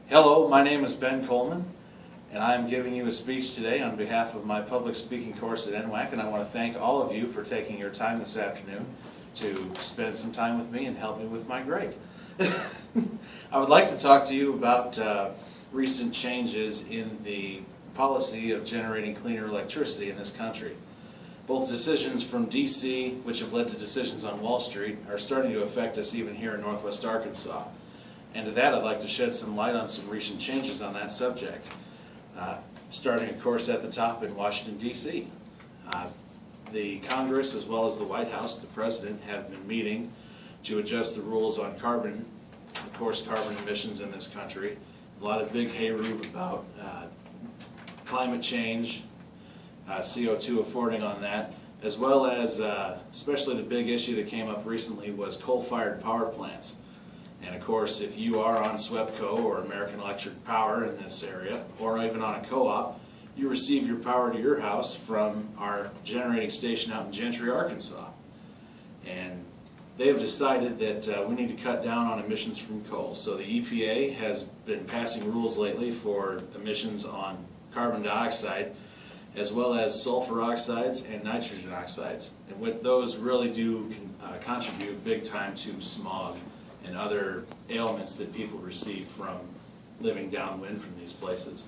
Hello, my name is Ben Coleman, and I am giving you a speech today on behalf of my public speaking course at NWACC, and I want to thank all of you for taking your time this afternoon to spend some time with me and help me with my grade. I would like to talk to you about recent changes in the policy of generating cleaner electricity in this country. Both decisions from DC, which have led to decisions on Wall Street, are starting to affect us even here in Northwest Arkansas. And to that, I'd like to shed some light on some recent changes on that subject. Starting, of course, at the top in Washington, D.C. The Congress, as well as the White House, the President, have been meeting to adjust the rules on carbon, of course, carbon emissions in this country. A lot of big hayroo about climate change, CO2 affording on that, as well as, especially the big issue that came up recently was coal-fired power plants. And of course, if you are on SWEPCO or American Electric Power in this area, or even on a co-op, you receive your power to your house from our generating station out in Gentry, Arkansas. And they have decided that we need to cut down on emissions from coal. So the EPA has been passing rules lately for emissions on carbon dioxide, as well as sulfur oxides and nitrogen oxides. And what those really do contribute big time to smog and other ailments that people receive from living downwind from these places.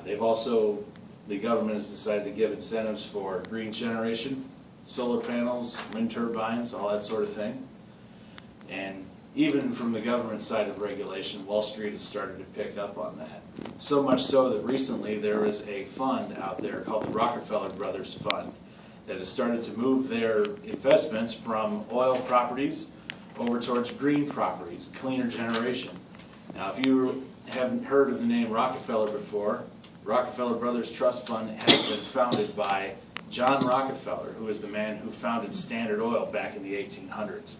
The government has decided to give incentives for green generation, solar panels, wind turbines, all that sort of thing. And even from the government side of regulation, Wall Street has started to pick up on that. So much so that recently there is a fund out there called the Rockefeller Brothers Fund that has started to move their investments from oil properties over towards green properties, cleaner generation. Now, if you haven't heard of the name Rockefeller before, Rockefeller Brothers Trust Fund has been founded by John Rockefeller, who is the man who founded Standard Oil back in the 1800s.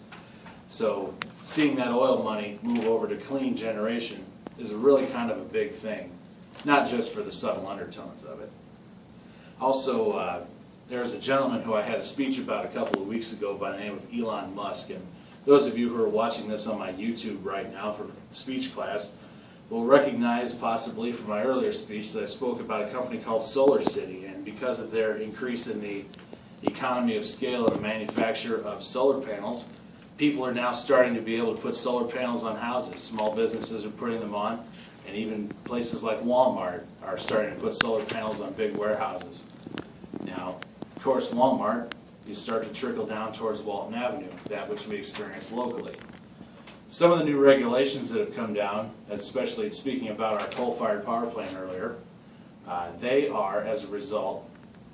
So seeing that oil money move over to clean generation is really kind of a big thing, not just for the subtle undertones of it. Also, there's a gentleman who I had a speech about a couple of weeks ago by the name of Elon Musk, and those of you who are watching this on my YouTube right now for speech class will recognize possibly from my earlier speech that I spoke about a company called Solar City, and because of their increase in the economy of scale of the manufacture of solar panels, people are now starting to be able to put solar panels on houses. Small businesses are putting them on, and even places like Walmart are starting to put solar panels on big warehouses. Now, of course, Walmart, you start to trickle down towards Walton Avenue, that which we experience locally. Some of the new regulations that have come down, especially speaking about our coal-fired power plant earlier, they are, as a result,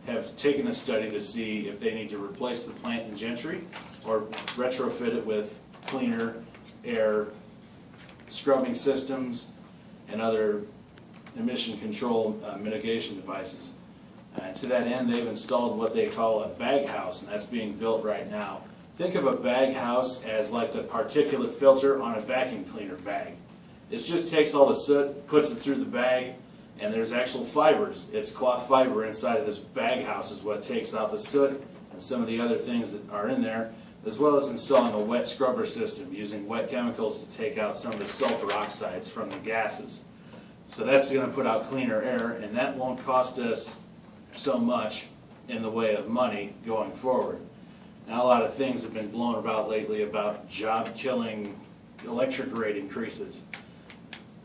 have taken a study to see if they need to replace the plant in Gentry or retrofit it with cleaner air scrubbing systems and other emission control mitigation devices. To that end, they've installed what they call a bag house, and that's being built right now. Think of a bag house as like the particulate filter on a vacuum cleaner bag. It just takes all the soot, puts it through the bag, and there's actual fibers. It's cloth fiber inside of this bag house is what takes out the soot and some of the other things that are in there, as well as installing a wet scrubber system using wet chemicals to take out some of the sulfur oxides from the gases. So that's going to put out cleaner air, and that won't cost us so much in the way of money going forward. Now, a lot of things have been blown about lately about job-killing electric rate increases.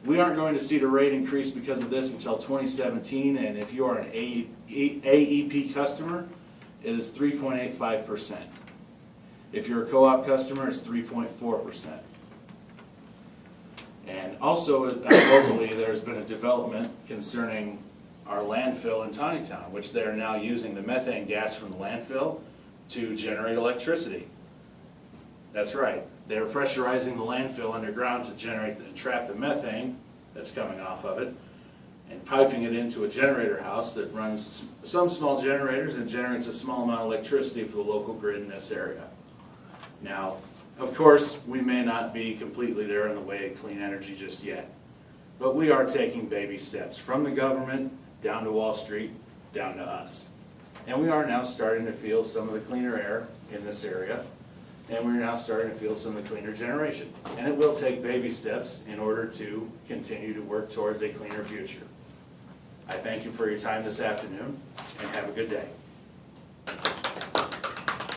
We aren't going to see the rate increase because of this until 2017, and if you are an AEP customer, it is 3.85%. If you're a co-op customer, it's 3.4%. And also, locally, there's been a development concerning our landfill in Tawnytown, which they're now using the methane gas from the landfill to generate electricity. That's right. They're pressurizing the landfill underground to generate and trap the methane that's coming off of it and piping it into a generator house that runs some small generators and generates a small amount of electricity for the local grid in this area. Now, of course, we may not be completely there in the way of clean energy just yet, but we are taking baby steps from the government down to Wall Street, down to us. And we are now starting to feel some of the cleaner air in this area. and we're now starting to feel some of the cleaner generation. And it will take baby steps in order to continue to work towards a cleaner future. I thank you for your time this afternoon, and have a good day.